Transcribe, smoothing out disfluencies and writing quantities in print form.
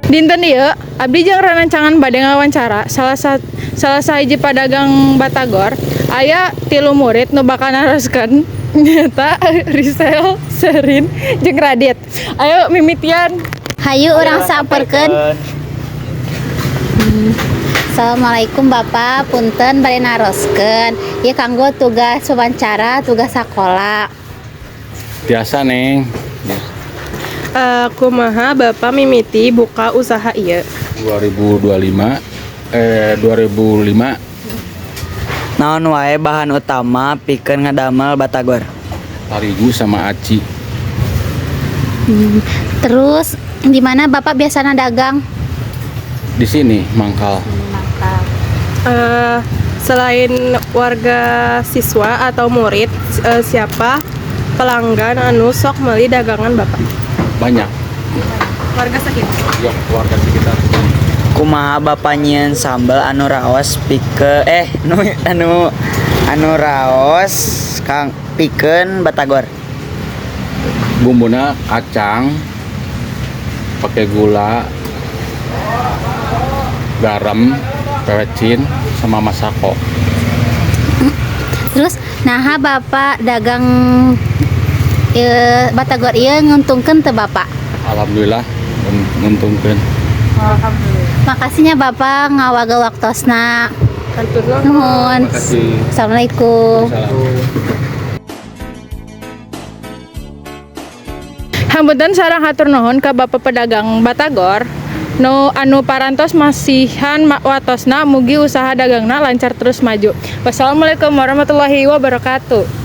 Dinten ieu abdi jeung rancangan bade ngawawancara salah sahiji padagang batagor. Aya 3 murid nu bakal naroskeun nyata Risel, Serin, jeung Radit. Ayo mimitian. Hayu orang saperkeun. Assalamualaikum Bapak, punten bade naroskeun. Ieu kanggo tugas wawancara, tugas sakola. Biasa Neng. Kumaha Bapak mimiti buka usaha ieu? 2005 Naon wae bahan utama pikeun ngadamel batagor? Tarigu sama aci. Terus di mana Bapak biasana dagang? Di sini mangkal. Selain warga siswa atau murid, siapa pelanggan anu sok meuli dagangan Bapak? Banyak. Warga sekitar. Ya, warga sekitar. Kumaha Bapak nyieun sambal anu raos anu raos kang pikeun batagor? Bumbuna kacang, pakai gula, garam, pecin, sama masako. Terus naha Bapak dagang batagor ieu nguntungkeun teu Bapak? Alhamdulillah nguntungkeun. Makasihnya Bapak ngawaga waktosna. Nuhun. Makasih. Assalamualaikum. Hampunten sareng hatur nuhun ka Bapak pedagang batagor anu parantos masihan watosna mugi usaha dagangna lancar terus maju. Wassalamualaikum warahmatullahi wabarakatuh.